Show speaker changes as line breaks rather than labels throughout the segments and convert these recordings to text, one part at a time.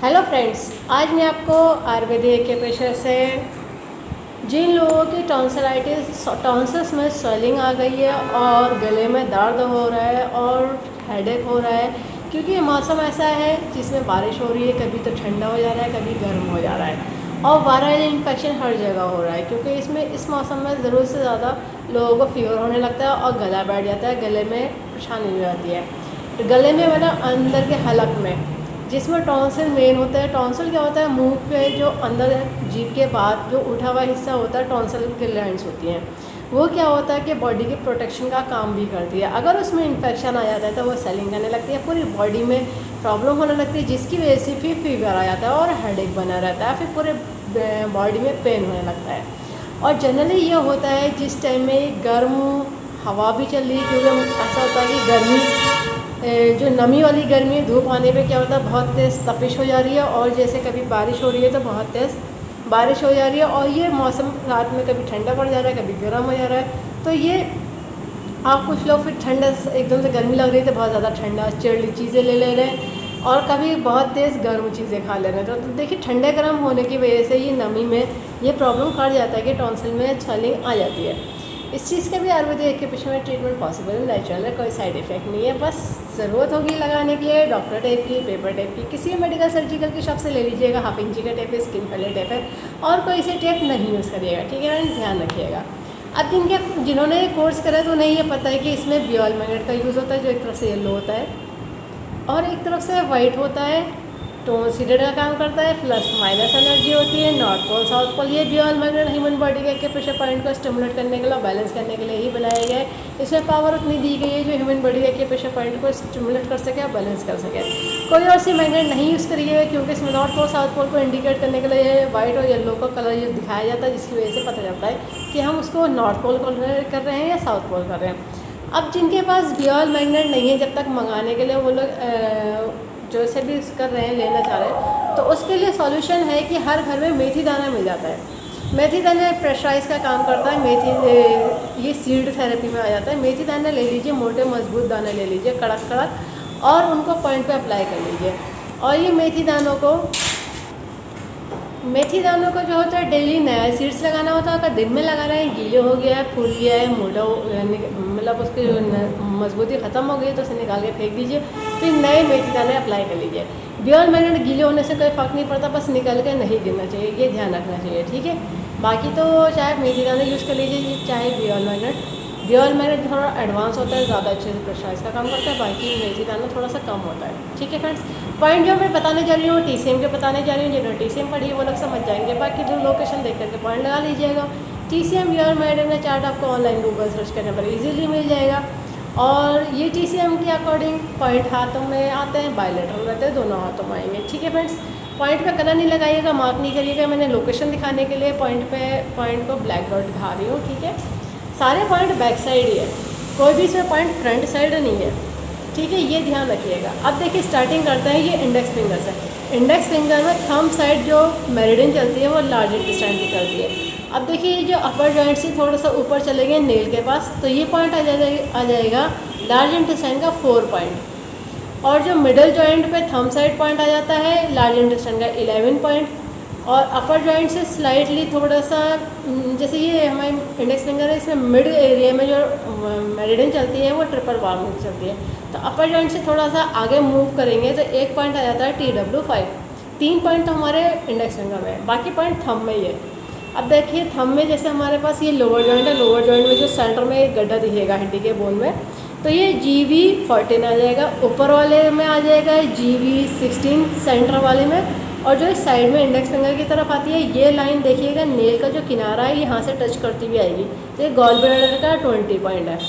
Hello friends, आज मैं आपको आयुर्वेदिक के पेशे से जिन लोगों की टॉन्सिल्स में स्वेलिंग आ गई है और गले में दर्द हो रहा है और हेडेक हो रहा है, क्योंकि ये मौसम ऐसा है जिसमें बारिश हो रही है, कभी तो ठंडा हो जा रहा है, कभी गर्म हो जा रहा है और वायरल इन्फेक्शन हर जगह हो रहा है। क्योंकि इस मौसम में ज़रूरत से ज़्यादा लोगों को फीवर होने लगता है और गला बैठ जाता है, गले में परेशानी हो जाती है। तो गले में मतलब अंदर के हलक में जिसमें टॉन्सिल मेन होता है। टॉन्सिल क्या होता है? मुंह पे जो अंदर जीभ के बाद जो उठा हुआ हिस्सा होता है, टॉन्सिल के ग्लैंड्स होती हैं। वो क्या होता है कि बॉडी के प्रोटेक्शन का काम भी करती है। अगर उसमें इन्फेक्शन आ जाता है तो वो स्वेलिंग करने लगती है, पूरी बॉडी में प्रॉब्लम होने लगती है, जिसकी वजह से फिर फीवर आ जाता है और हेडेक बना रहता है, फिर पूरे बॉडी में पेन होने लगता है। और जनरली ये होता है जिस टाइम में गर्म हवा भी चल रही है, क्योंकि ऐसा होता है कि गर्मी जो नमी वाली गर्मी है, धूप आने पे क्या होता है, बहुत तेज़ तपिश हो जा रही है। और जैसे कभी बारिश हो रही है तो बहुत तेज़ बारिश हो जा रही है। और ये मौसम रात में कभी ठंडा पड़ जा रहा है, कभी गर्म हो जा रहा है। तो ये आप कुछ लोग फिर ठंडा एकदम से गर्मी लग रही है तो बहुत ज़्यादा ठंडा चिल्ड चीज़ें ले ले रहे हैं और कभी बहुत तेज़ गर्म चीज़ें खा ले रहे हैं। तो देखिए, ठंडे गर्म होने की वजह से ये नमी में ये प्रॉब्लम कर जाता है कि टॉन्सिल में स्वेलिंग आ जाती है। इस चीज़ के भी आयुर्वेदिक के पीछे में ट्रीटमेंट पॉसिबल है, नेचुरल है, कोई साइड इफेक्ट नहीं है। बस ज़रूरत होगी लगाने के लिए डॉक्टर टेप की, पेपर टेप की, किसी मेडिकल सर्जिकल की शॉप से ले लीजिएगा। हाफ इंची का टेप है, स्किन वाले टेप है, और कोई से टेप नहीं यूज़ करिएगा, ठीक है? ध्यान रखिएगा। अब जिन्होंने कोर्स करा तो उन्हें ये पता है कि इसमें बियोल मैग्नेट का यूज़ होता है, जो एक तरफ से येलो होता है और एक तरफ से वाइट होता है। टोन सीडेड का काम करता है, प्लस माइनस एनर्जी होती है, नॉर्थ पोल साउथ पोल। ये बियोल मैग्नेट ह्यूमन बॉडी के प्रेशर पॉइंट को स्टिमुलेट करने के लिए, बैलेंस करने के लिए ही बनाया गया है। इसमें पावर उतनी दी गई है जो ह्यूमन बॉडी के प्रेशर पॉइंट को स्टिमुलेट कर सके और बैलेंस कर सके। कोई और सी मैग्नेट नहीं यूज़ करिएगा, क्योंकि इसमें नॉर्थ पोल साउथ पोल को इंडिकेट करने के लिए वाइट और येलो का कलर यूज दिखाया जाता है, जिसकी वजह से पता चलता है कि हम उसको नॉर्थ पोल कर रहे हैं या साउथ पोल कर रहे हैं। अब जिनके पास बियोल मैग्नेट नहीं है, जब तक मंगाने के लिए वो लोग जो से भी कर रहे हैं, लेना चाह रहे हैं, तो उसके लिए सॉल्यूशन है कि हर घर में मेथी दाना मिल जाता है। मेथी दाना प्रेशराइज का काम करता है। मेथी ये सीड थेरेपी में आ जाता है। मेथी दाना ले लीजिए, मोटे मजबूत दाने ले लीजिए, कड़क कड़क, और उनको पॉइंट पे अप्लाई कर लीजिए। और ये मेथी दानों को जो होता है डेली नया सीड्स लगाना होता है। अगर दिन में लगा रहे हैं, गीले हो गया है, फूल गया है, मोटा मतलब उसकी जो मजबूती ख़त्म हो गई है, तो उसे निकाल के फेंक दीजिए, फिर नए मेथी दाने अप्लाई कर लीजिए। बियोल मैग्नेट गीले होने से कोई फ़र्क नहीं पड़ता, बस निकल के नहीं गिरना चाहिए, ये ध्यान रखना चाहिए, ठीक है? बाकी तो चाहे मेथी दाने यूज़ कर लीजिए, चाहे बियोल मैग्नेट थोड़ा एडवांस होता है, ज़्यादा अच्छे से प्रेशराइज का काम करता है। बाकी मेथी दाना थोड़ा सा कम होता है, ठीक है फ्रेंड्स? पॉइंट जो मैं बताने जा रही हूँ TCM के बताने जा रही हूँ। जिन्होंने TCM पढ़ी है वो लोग समझ जाएंगे, बाकी जो लोकेशन देख करके पॉइंट लगा लीजिएगा। TCM बियोल मैग्नेट का चार्ट आपको ऑनलाइन गूगल सर्च करने पर इजीली मिल जाएगा। और ये TCM के अकॉर्डिंग पॉइंट हाथों में आते हैं, बायलेटरल रहते हैं, दोनों हाथों में आएंगे, ठीक है फ्रेंड्स? पॉइंट पे कलर नहीं लगाइएगा, मार्क नहीं करिएगा। मैंने लोकेशन दिखाने के लिए पॉइंट को ब्लैक डॉट दिखा रही हूँ, ठीक है? सारे पॉइंट बैक साइड ही है, कोई भी इसमें पॉइंट फ्रंट साइड नहीं है, ठीक है? ये ध्यान रखिएगा। अब देखिए, स्टार्टिंग करते हैं ये इंडेक्स फिंगर से। इंडेक्स फिंगर में थंब साइड जो मेरिडियन चलती है वो लार्ज इंटेस्टाइन की चलती है। अब देखिए, ये जो अपर जॉइंट से थोड़ा सा ऊपर चले गए नेल के पास, तो ये पॉइंट आ जाएगा लार्ज इंटेस्टाइन का 4 पॉइंट। और जो मिडल जॉइंट पे थंब साइड पॉइंट आ जाता है लार्ज इंटेस्टाइन का 11 पॉइंट। और अपर जॉइंट से स्लाइटली थोड़ा सा, जैसे ये हमारी इंडेक्स फिंगर है, इसमें मिड एरिया में जो मेरिडियन चलती है वो ट्रिपल वार्म चलती है। तो अपर जॉइंट से थोड़ा सा आगे मूव करेंगे तो एक पॉइंट आ जाता है TW5। 3 पॉइंट तो हमारे इंडेक्स फिंगर में है, बाकी पॉइंट थंब में ही है। अब देखिए, थंब में जैसे हमारे पास ये लोअर जॉइंट है, लोअर जॉइंट में जो सेंटर में एक गड्ढा दिखेगा हड्डी के बोन में, तो ये GV14 आ जाएगा। ऊपर वाले में आ जाएगा GV16 सेंटर वाले में। और जो इस साइड में इंडेक्स फिंगर की तरफ आती है, ये लाइन देखिएगा, नेल का जो किनारा है यहाँ से टच करती हुई आएगी, तो ये गॉल ब्लैडर का 20 पॉइंट है।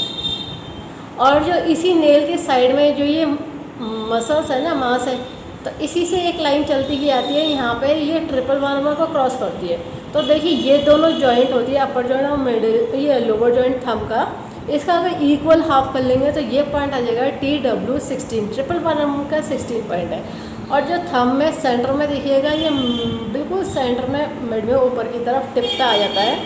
और जो इसी नेल के साइड में जो ये मसल्स है ना, मांस है, तो इसी से एक लाइन चलती हुई आती है यहाँ पे, ये ट्रिपल वार्मर को क्रॉस करती है। तो देखिए, ये दोनों जॉइंट होती है, अपर जॉइंट और मिडिल, ये लोअर जॉइंट थंब का। इसका अगर इक्वल हाफ कर लेंगे तो ये पॉइंट आ जाएगा TW16, ट्रिपल वार्मर का 16 पॉइंट है। और जो थंब में सेंटर में देखिएगा, ये बिल्कुल सेंटर में मिड में ऊपर की तरफ टिप पे आ जाता है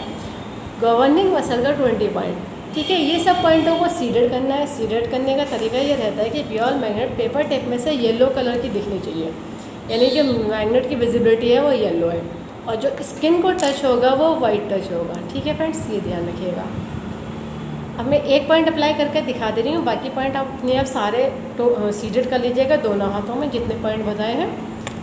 गवर्निंग मसल का 20 पॉइंट, ठीक है? ये सब पॉइंटों को सीडेड करना है। सीडेड करने का तरीका ये रहता है कि बियोल मैग्नेट पेपर टेप में से येलो कलर की दिखनी चाहिए। यानी कि मैग्नेट की विजिबिलिटी है वो येलो है, और जो स्किन को टच होगा वो वाइट टच होगा। ठीक है फ्रेंड्स, ये ध्यान रखिएगा। अब मैं एक पॉइंट अप्लाई करके दिखा दे रही हूँ, बाकी पॉइंट आप अपने आप सारे तो सीडेड कर लीजिएगा दोनों हाथों में, जितने पॉइंट बताए हैं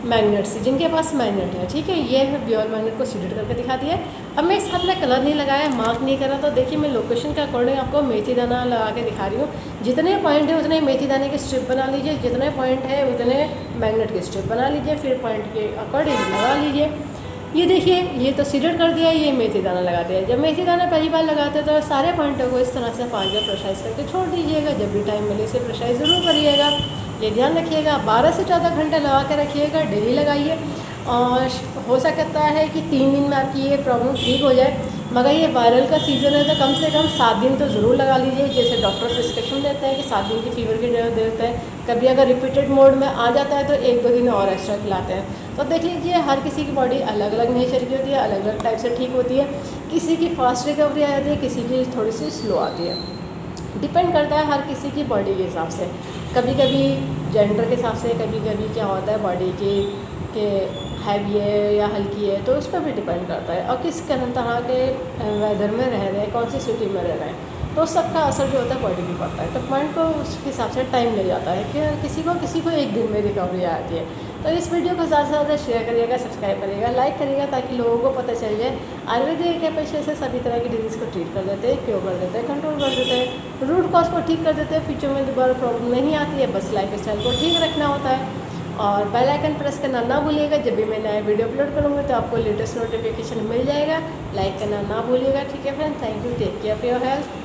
मैग्नेट से, जिनके पास मैग्नेट है। ठीक है, ये है ब्योर मैग्नेट को सीडेड करके दिखा दिया है। अब मैं इस हाथ में कलर नहीं लगाया, मार्क नहीं करा, तो देखिए मैं लोकेशन के अकॉर्डिंग आपको मेथी दाना लगा के दिखा रही हूँ। जितने पॉइंट है उतने मेथी दाने की स्ट्रिप बना लीजिए, जितने पॉइंट है उतने मैग्नेट की स्ट्रिप बना लीजिए, फिर पॉइंट के अकॉर्डिंग लगा लीजिए। ये देखिए, ये तो सीडेड कर दिया, ये मेथी दाना लगा दिया। जब मेथी दाना पहली बार लगाते हैं तो सारे पॉइंटों को इस तरह से 5 बार प्रेशराइज करके छोड़ दीजिएगा। जब भी टाइम मिले इसे प्रेशराइज ज़रूर करिएगा, ये ध्यान रखिएगा। 12 से 14 घंटे लगा के रखिएगा, डेली लगाइए। और हो सकता है कि 3 दिन में आपकी ये प्रॉब्लम ठीक हो जाए, मगर ये वायरल का सीज़न है तो कम से कम 7 दिन तो ज़रूर लगा लीजिए। जैसे डॉक्टर प्रिस्क्रिप्शन देते हैं कि 7 दिन की फीवर की दवा देते हैं, कभी अगर रिपीटेड मोड में आ जाता है तो 1-2 दिन और एक्स्ट्रा खिलाते हैं। तो देख लीजिए, हर किसी की बॉडी अलग अलग नेचर की होती है, अलग अलग टाइप से ठीक होती है। किसी की फास्ट रिकवरी आ जाती है, किसी की थोड़ी सी स्लो आती है, डिपेंड करता है हर किसी की बॉडी के हिसाब से। कभी कभी जेंडर के हिसाब से, कभी कभी क्या होता है बॉडी की कि हैवी है या हल्की है, तो उस पर भी डिपेंड करता है, और किस तरह के वेदर में रह रहे हैं, कौन सी सिटी में रह रहे हैं, तो सबका असर जो होता है बॉडी पे पड़ता है। तो पॉइंट को उसके हिसाब से टाइम लग जाता है कि किसी को 1 दिन में रिकवरी आती है। तो इस वीडियो को ज़्यादा से ज़्यादा शेयर करिएगा, सब्सक्राइब करिएगा, लाइक करिएगा, ताकि लोगों को पता चल जाए। आयुर्वेदिक के पेशे से सभी तरह की डिजीज़ को ट्रीट कर देते हैं, क्योर कर देते हैं, कंट्रोल कर देते हैं, रूट कॉज को ठीक कर देते हैं। फ्यूचर में दोबारा प्रॉब्लम नहीं आती है, बस लाइफ स्टाइल को ठीक रखना होता है। और बेल आइकन प्रेस करना ना भूलिएगा, जब भी मैं नया वीडियो अपलोड करूँगी तो आपको लेटेस्ट नोटिफिकेशन मिल जाएगा। लाइक करना ना भूलिएगा। ठीक है friends, thank you, take care of your health.